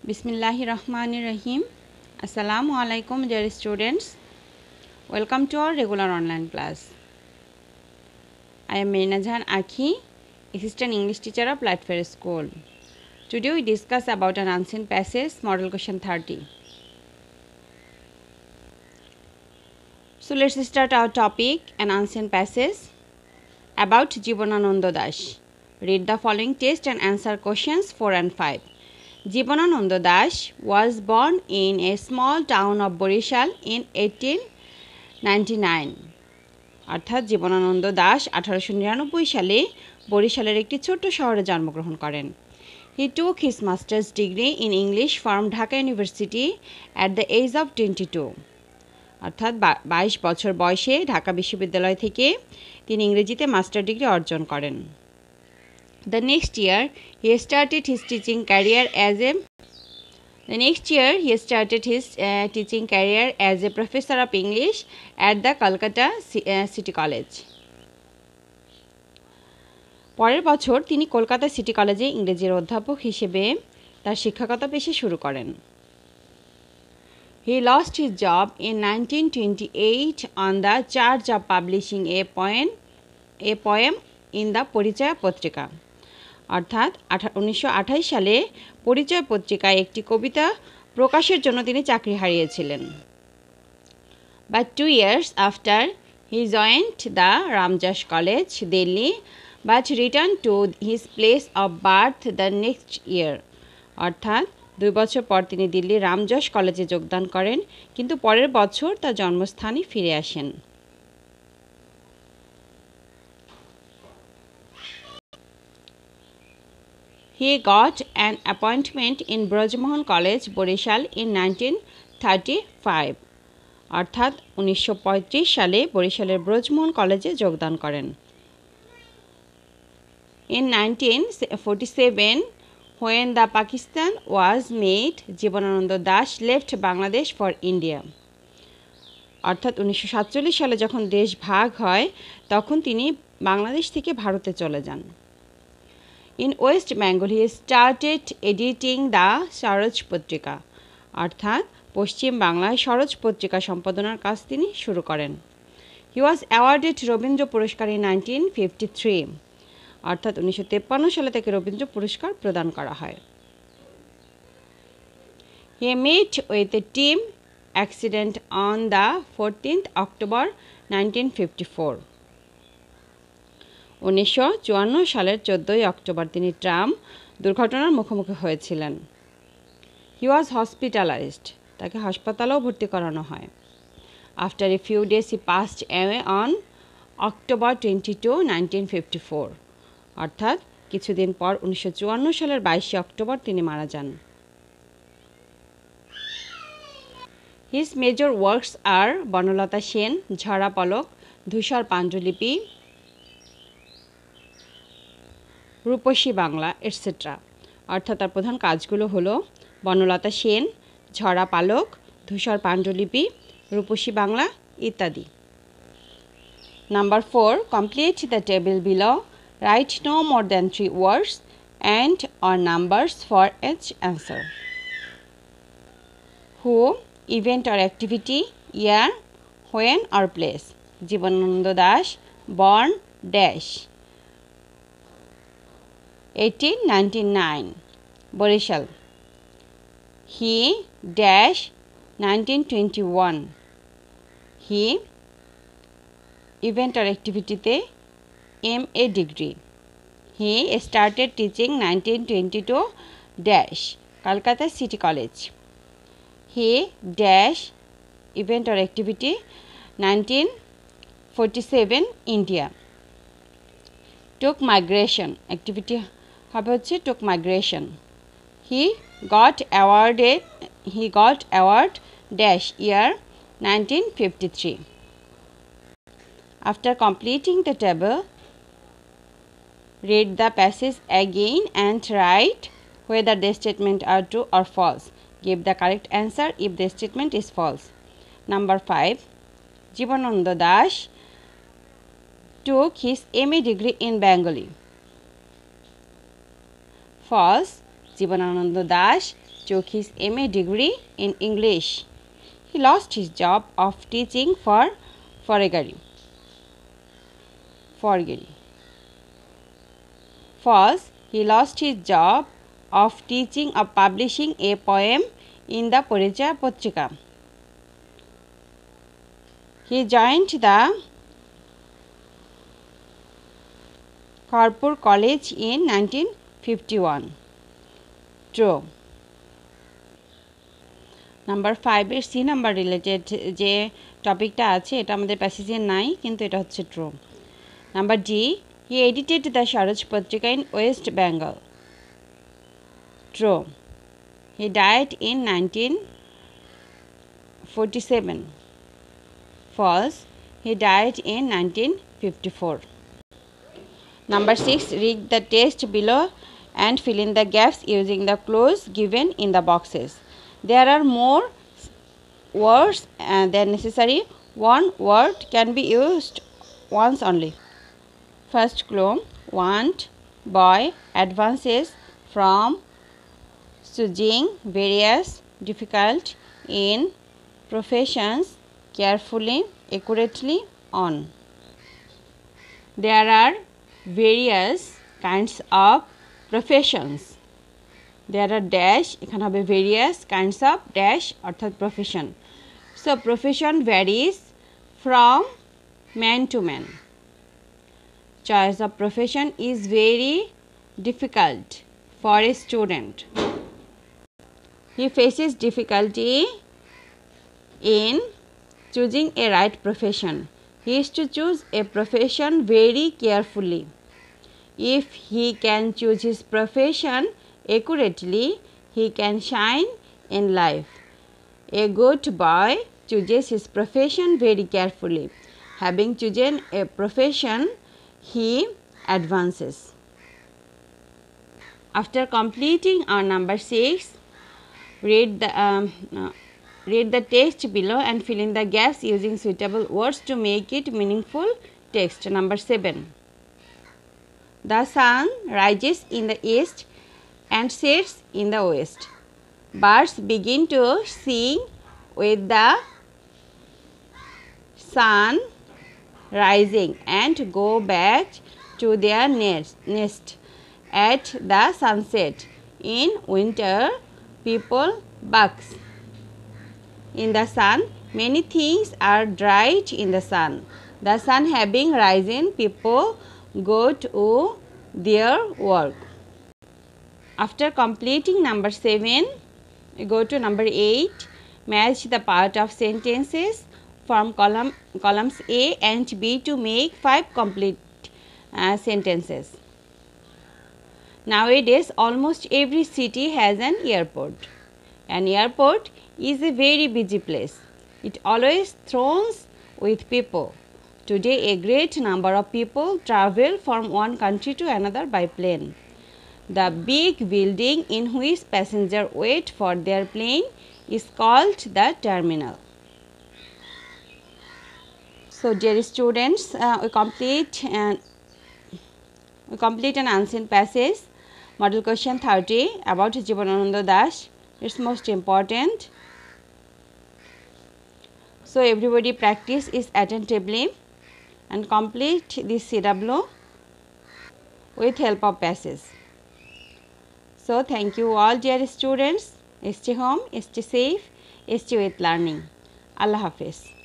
Bismillahirrahmanirrahim. Assalamu alaikum dear students. Welcome to our regular online class. I am Meena Jahan Akhi, Assistant English Teacher of Lightfair School. Today we discuss about an ancient passage, Model Question 30. So let's start our topic, an ancient passage about Jibanananda Das. Read the following text and answer questions 4 and 5. Jibanananda Das was born in a small town of Borishal in 1899. অর্থাৎ জীবনানন্দ দাস 1899 সালে বরিশালের একটি ছোট্ট শহরে জন্মগ্রহণ করেন। He took his master's degree in English from Dhaka University at the age of 22. অর্থাৎ 22 বছর বয়সে ঢাকা বিশ্ববিদ্যালয় থেকে তিনি ইংরেজিতে মাস্টার ডিগ্রি অর্জন করেন। The next year he started his teaching career as a professor of English at the Calcutta City College. পরের বছর তিনি কলকাতা সিটি কলেজে ইংরেজির অধ্যাপক হিসেবে তার শিক্ষকতা পেশা শুরু করেন। He lost his job in 1928 on the charge of publishing a poem in the পরিচয় পত্রিকা। অর্থাৎ 1928 সালে পরিচয় পত্রিকায় একটি কবিতা প্রকাশের জন্য তিনি চাকরি হারিয়েছিলেন। But 2 years after he joined the Ramjas College, Delhi, but returned to his place of birth the next year. অর্থাৎ 2 বছর পর তিনি দিল্লির রামজশ কলেজে যোগদান করেন, কিন্তু পরের বছর তার জন্মস্থানে ফিরে আসেন। He got an appointment in Brajmohan College, Borishal in 1935. অর্থাৎ 1935 সালে বরিশালের ব্রজমোহন কলেজে যোগদান করেন। In 1947, when the Pakistan was made, Jibanananda Das left Bangladesh for India. অর্থাৎ 1947 সালে যখন দেশ ভাগ হয় তখন তিনি বাংলাদেশ থেকে ভারতে চলে যান। In West Bengal, he started editing the Saroj পত্রিকা। অর্থাৎ পশ্চিম বাংলায় সরোজ পত্রিকা সম্পাদনার কাজ তিনি শুরু করেন। He was awarded রবীন্দ্র পুরস্কার in 1953. অর্থাৎ 1953 সালে তাকে রবীন্দ্র পুরস্কার প্রদান করা হয়। He met with a team accident on the 14th October 1954. 1954 সালের 14 অক্টোবর তিনি ট্রাম দুর্ঘটনার মুখোমুখি হয়েছিলেন। He was hospitalized. তাকে হাসপাতালেও ভর্তি করানো হয়। After a few days he passed away on October 22, 1954. অর্থাৎ কিছুদিন পর 1954 সালের 22 অক্টোবর তিনি মারা যান। His major works are Banalata Sen, ঝরা পলক, ধূসর পাণ্ডুলিপি, রূপসী বাংলা এটসেট্রা। অর্থাৎ তার প্রধান কাজগুলো হলো বনলতা সেন, ঝরা পালক, ধূসর পাণ্ডুলিপি, রূপসী বাংলা ইত্যাদি। Number 4, complete the table below. Write no more than 3 words and or numbers for each answer. Who, event or activity, year, when or place. Jibanananda Das, born dash 1899, Borishal. He dash 1921. He event or activity te MA degree. He started teaching 1922 dash Calcutta City College. He dash event or activity 1947 India. Took migration activity হবে হচ্ছে took migration. He got award dash year 1953. After completing the table, read the passage again and write whether the statement are true or false. Give the correct answer if the statement is false. Number 5, Jibanananda Das took his MA degree in Bengali. False. Jibanananda Das took his MA degree in English. He lost his job of teaching for forgery. False. He lost his job of teaching or publishing a poem in the Porichaya Patrika. He joined the Kharpur College in 1951. True. Number 5 এর C number related যে টপিকটা আছে এটা আমাদের প্যাসেজে নাই কিন্তু এটা হচ্ছে true. Number D, he edited the Swaraj Patrika in West Bengal. True. He died in 1947. False. He died in 1954. Number 6, read the text below and fill in the gaps using the clues given in the boxes. There are more words than necessary. One word can be used once only. First clue, want, boy advances from choosing various difficult in professions carefully, accurately on. There are various kinds of professions. There are dash, এখানে হবে various kinds of dash অর্থাৎ profession. So profession varies from man to man. Choice of profession is very difficult for a student. He faces difficulty in choosing a right profession. He is to choose a profession very carefully. If he can choose his profession accurately, he can shine in life. A good boy chooses his profession very carefully. Having chosen a profession, he advances. After completing our number 6, read the text below and fill in the gaps using suitable words to make it meaningful text. Number 7. The sun rises in the east and sets in the west. Birds begin to sing with the sun rising and go back to their nest at the sunset. In winter, people bugs in the sun. Many things are dried in the sun. The sun having risen, people go to their work. After completing number 7, we go to number 8. Match the part of sentences from columns A and B to make 5 complete sentences. Nowadays, almost every city has an airport. An airport is a very busy place. It always throngs with people. Today, a great number of people travel from one country to another by plane. The big building in which passengers wait for their plane is called the terminal. So, dear students, we complete an ancient passage, model question 30 about Jibanananda Das. It's most important. So, everybody practice it attentively and complete this CW with help of passage. So, thank you all dear students. Stay home, stay safe, stay with learning. Allah Hafiz.